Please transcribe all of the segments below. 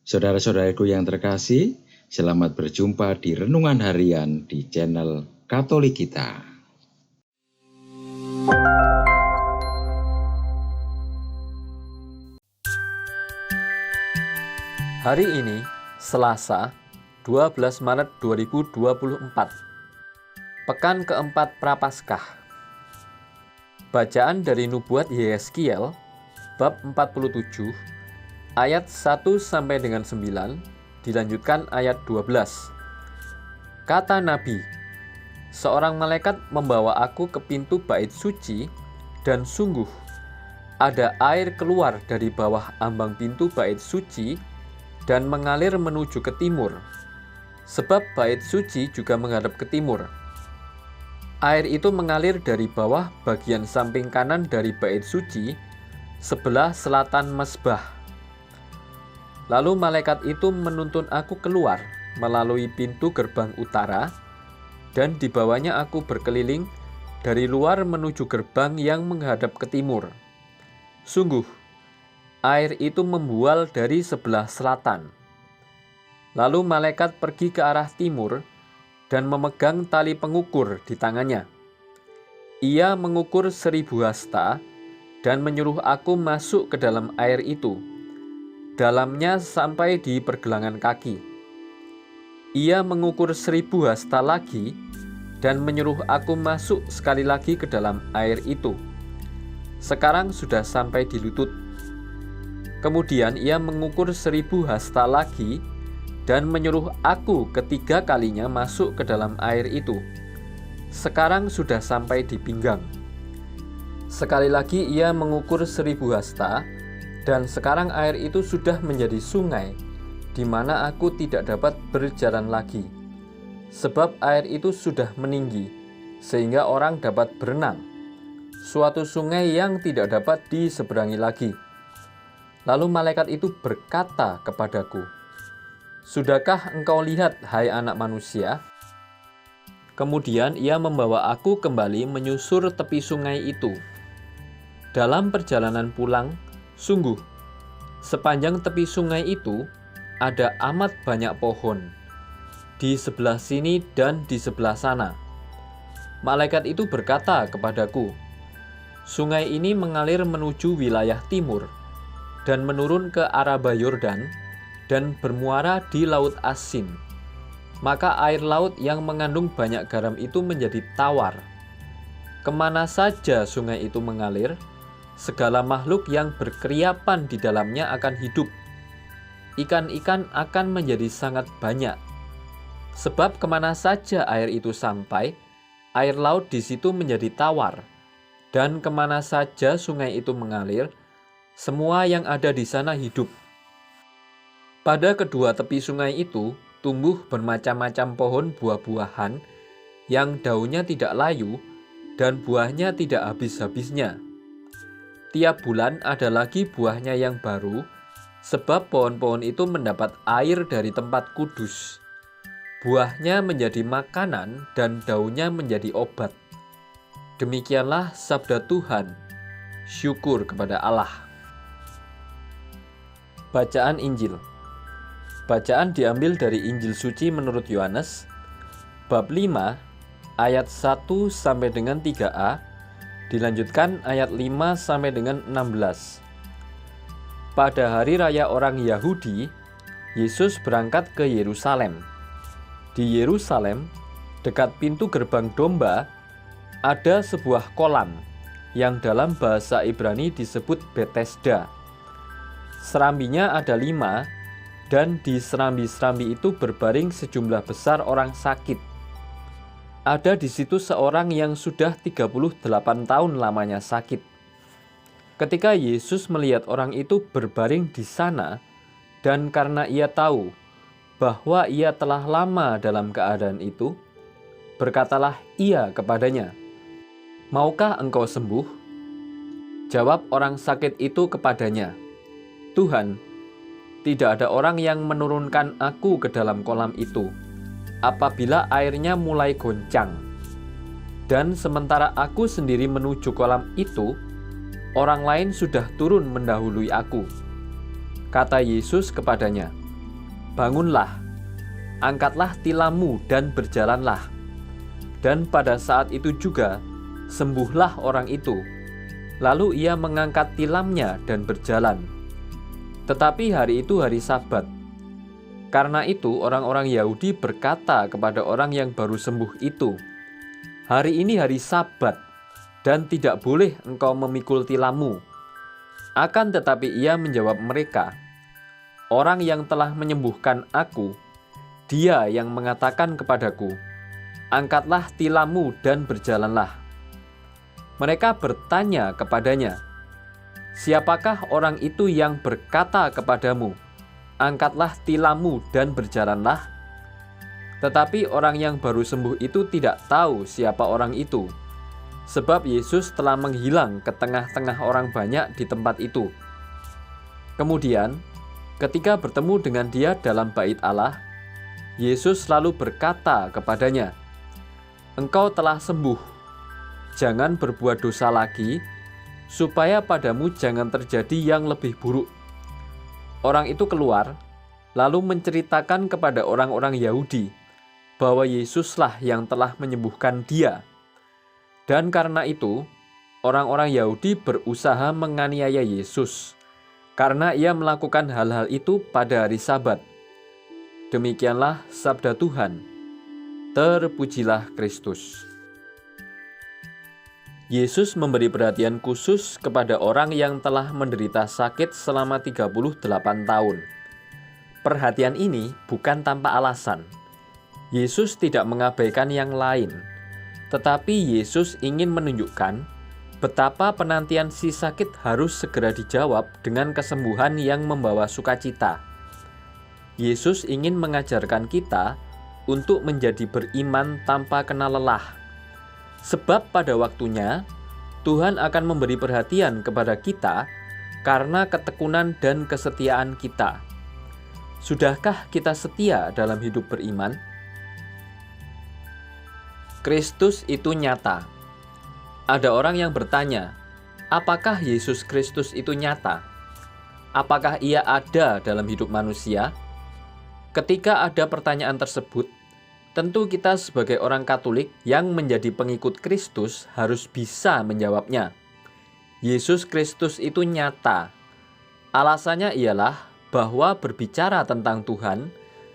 Saudara-saudaraku yang terkasih, selamat berjumpa di Renungan Harian di channel Katolik kita. Hari ini, Selasa, 12 Maret 2024, Pekan keempat Prapaskah. Bacaan dari Nubuat Yehezkiel, bab 47, ayat 1 sampai dengan 9, dilanjutkan ayat 12. Kata Nabi, seorang malaikat membawa aku ke pintu bait suci, dan sungguh ada air keluar dari bawah ambang pintu bait suci dan mengalir menuju ke timur, sebab bait suci juga menghadap ke timur. Air itu mengalir dari bawah bagian samping kanan dari bait suci, sebelah selatan mezbah. Lalu malaikat itu menuntun aku keluar melalui pintu gerbang utara, dan dibawanya aku berkeliling dari luar menuju gerbang yang menghadap ke timur. Sungguh, air itu membual dari sebelah selatan. Lalu malaikat pergi ke arah timur dan memegang tali pengukur di tangannya. Ia mengukur 1000 hasta dan menyuruh aku masuk ke dalam air itu, dalamnya sampai di pergelangan kaki. Ia mengukur 1000 hasta lagi dan menyuruh aku masuk sekali lagi ke dalam air itu. Sekarang sudah sampai di lutut. Kemudian ia mengukur 1000 hasta lagi dan menyuruh aku ketiga kalinya masuk ke dalam air itu. Sekarang sudah sampai di pinggang. Sekali lagi ia mengukur 1000 hasta, dan sekarang air itu sudah menjadi sungai, di mana aku tidak dapat berjalan lagi, sebab air itu sudah meninggi, sehingga orang dapat berenang. Suatu sungai yang tidak dapat diseberangi lagi. Lalu malaikat itu berkata kepadaku, "Sudahkah engkau lihat, hai anak manusia?" Kemudian ia membawa aku kembali menyusur tepi sungai itu. Dalam perjalanan pulang, sungguh, sepanjang tepi sungai itu ada amat banyak pohon, di sebelah sini dan di sebelah sana. Malaikat itu berkata kepadaku, "Sungai ini mengalir menuju wilayah timur, dan menurun ke Araba Yordan, dan bermuara di Laut Asin. Maka air laut yang mengandung banyak garam itu menjadi tawar. Kemana saja sungai itu mengalir, segala makhluk yang berkeriapan di dalamnya akan hidup. Ikan-ikan akan menjadi sangat banyak. Sebab kemana saja air itu sampai, air laut di situ menjadi tawar. Dan kemana saja sungai itu mengalir, semua yang ada di sana hidup." Pada kedua tepi sungai itu tumbuh bermacam-macam pohon buah-buahan yang daunnya tidak layu dan buahnya tidak habis-habisnya. Tiap bulan ada lagi buahnya yang baru, sebab pohon-pohon itu mendapat air dari tempat kudus. Buahnya menjadi makanan dan daunnya menjadi obat. Demikianlah sabda Tuhan. Syukur kepada Allah. Bacaan Injil. Bacaan diambil dari Injil suci menurut Yohanes, bab 5, ayat 1 sampai dengan 3a, dilanjutkan ayat 5 sampai dengan 16. Pada hari raya orang Yahudi, Yesus berangkat ke Yerusalem. Di Yerusalem, dekat pintu gerbang domba, ada sebuah kolam yang dalam bahasa Ibrani disebut Betesda. Serambinya ada 5, dan di serambi-serambi itu berbaring sejumlah besar orang sakit. Ada di situ seorang yang sudah 38 tahun lamanya sakit. Ketika Yesus melihat orang itu berbaring di sana, dan karena ia tahu bahwa ia telah lama dalam keadaan itu, berkatalah ia kepadanya, "Maukah engkau sembuh?" Jawab orang sakit itu kepadanya, "Tuhan, tidak ada orang yang menurunkan aku ke dalam kolam itu apabila airnya mulai goncang. Dan sementara aku sendiri menuju kolam itu, orang lain sudah turun mendahului aku." Kata Yesus kepadanya, bangunlah, angkatlah tilammu dan berjalanlah. Dan pada saat itu juga, sembuhlah orang itu. Lalu ia mengangkat tilamnya dan berjalan. Tetapi hari itu hari Sabat. Karena itu orang-orang Yahudi berkata kepada orang yang baru sembuh itu, "Hari ini hari Sabat, dan tidak boleh engkau memikul tilammu." Akan tetapi ia menjawab mereka, "Orang yang telah menyembuhkan aku, dia yang mengatakan kepadaku, 'Angkatlah tilammu dan berjalanlah.'" Mereka bertanya kepadanya, "Siapakah orang itu yang berkata kepadamu, 'Angkatlah tilammu dan berjalanlah'?" Tetapi orang yang baru sembuh itu tidak tahu siapa orang itu, sebab Yesus telah menghilang ke tengah-tengah orang banyak di tempat itu. Kemudian, ketika bertemu dengan dia dalam bait Allah, Yesus lalu berkata kepadanya, "Engkau telah sembuh. Jangan berbuat dosa lagi, supaya padamu jangan terjadi yang lebih buruk." Orang itu keluar, lalu menceritakan kepada orang-orang Yahudi bahwa Yesuslah yang telah menyembuhkan dia. Dan karena itu, orang-orang Yahudi berusaha menganiaya Yesus, karena ia melakukan hal-hal itu pada hari Sabat. Demikianlah sabda Tuhan. Terpujilah Kristus. Yesus memberi perhatian khusus kepada orang yang telah menderita sakit selama 38 tahun. Perhatian ini bukan tanpa alasan. Yesus tidak mengabaikan yang lain, tetapi Yesus ingin menunjukkan betapa penantian si sakit harus segera dijawab dengan kesembuhan yang membawa sukacita. Yesus ingin mengajarkan kita untuk menjadi beriman tanpa kenal lelah. Sebab pada waktunya, Tuhan akan memberi perhatian kepada kita karena ketekunan dan kesetiaan kita. Sudahkah kita setia dalam hidup beriman? Kristus itu nyata. Ada orang yang bertanya, apakah Yesus Kristus itu nyata? Apakah ia ada dalam hidup manusia? Ketika ada pertanyaan tersebut, tentu kita sebagai orang Katolik yang menjadi pengikut Kristus harus bisa menjawabnya. Yesus Kristus itu nyata. Alasannya ialah bahwa berbicara tentang Tuhan,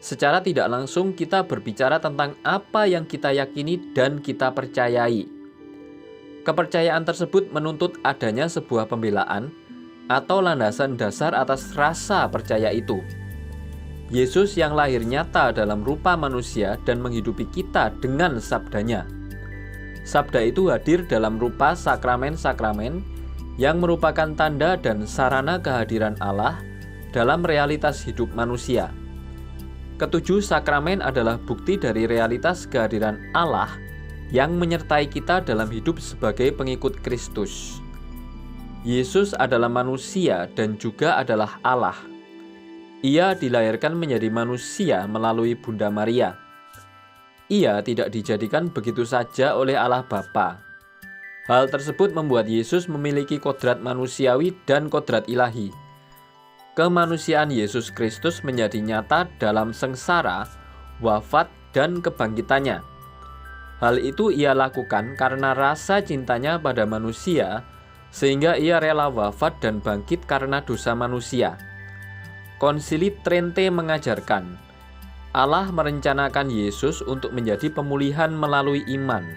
secara tidak langsung kita berbicara tentang apa yang kita yakini dan kita percayai. Kepercayaan tersebut menuntut adanya sebuah pembelaan atau landasan dasar atas rasa percaya itu. Yesus yang lahir nyata dalam rupa manusia dan menghidupi kita dengan sabdanya. Sabda itu hadir dalam rupa sakramen-sakramen yang merupakan tanda dan sarana kehadiran Allah dalam realitas hidup manusia. Ketujuh sakramen adalah bukti dari realitas kehadiran Allah yang menyertai kita dalam hidup sebagai pengikut Kristus. Yesus adalah manusia dan juga adalah Allah. Ia dilahirkan menjadi manusia melalui Bunda Maria. Ia tidak dijadikan begitu saja oleh Allah Bapa. Hal tersebut membuat Yesus memiliki kodrat manusiawi dan kodrat ilahi. Kemanusiaan Yesus Kristus menjadi nyata dalam sengsara, wafat, dan kebangkitannya. Hal itu ia lakukan karena rasa cintanya pada manusia, sehingga ia rela wafat dan bangkit karena dosa manusia. Konsili Trente mengajarkan, Allah merencanakan Yesus untuk menjadi pemulihan melalui iman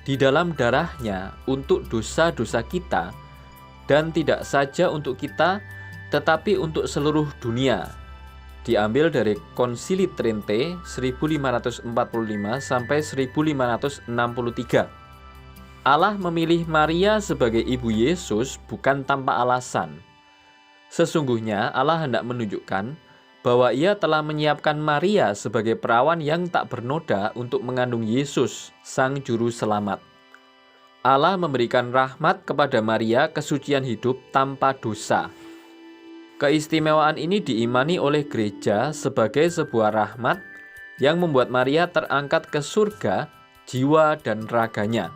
di dalam darahnya untuk dosa-dosa kita, dan tidak saja untuk kita, tetapi untuk seluruh dunia. Diambil dari Konsili Trente 1545 sampai 1563. Allah memilih Maria sebagai ibu Yesus bukan tanpa alasan. Sesungguhnya Allah hendak menunjukkan bahwa ia telah menyiapkan Maria sebagai perawan yang tak bernoda untuk mengandung Yesus, Sang Juru Selamat. Allah memberikan rahmat kepada Maria kesucian hidup tanpa dosa. Keistimewaan ini diimani oleh gereja sebagai sebuah rahmat yang membuat Maria terangkat ke surga, jiwa dan raganya.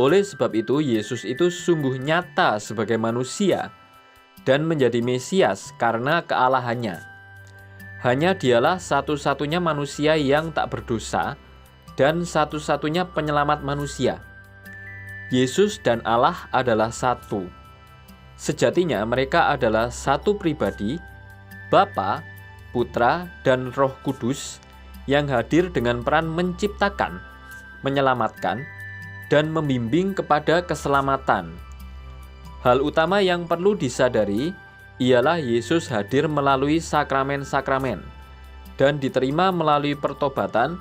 Oleh sebab itu, Yesus itu sungguh nyata sebagai manusia dan menjadi Mesias karena kealahannya. Hanya Dialah satu-satunya manusia yang tak berdosa dan satu-satunya penyelamat manusia. Yesus dan Allah adalah satu. Sejatinya mereka adalah satu pribadi, Bapa, Putra, dan Roh Kudus yang hadir dengan peran menciptakan, menyelamatkan, dan membimbing kepada keselamatan. Hal utama yang perlu disadari ialah Yesus hadir melalui sakramen-sakramen dan diterima melalui pertobatan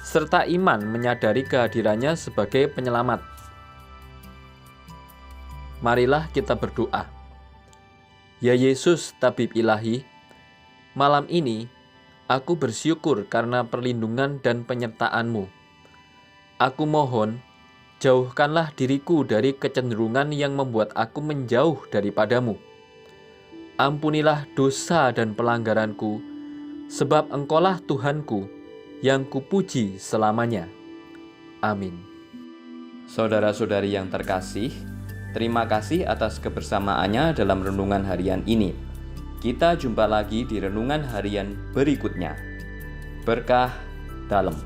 serta iman menyadari kehadirannya sebagai penyelamat. Marilah kita berdoa. Ya Yesus, Tabib Ilahi, malam ini aku bersyukur karena perlindungan dan penyertaan-Mu. Aku mohon, jauhkanlah diriku dari kecenderungan yang membuat aku menjauh daripada-Mu. Ampunilah dosa dan pelanggaranku, sebab Engkaulah Tuhanku yang kupuji selamanya. Amin. Saudara-saudari yang terkasih, terima kasih atas kebersamaannya dalam renungan harian ini. Kita jumpa lagi di renungan harian berikutnya. Berkah dalam.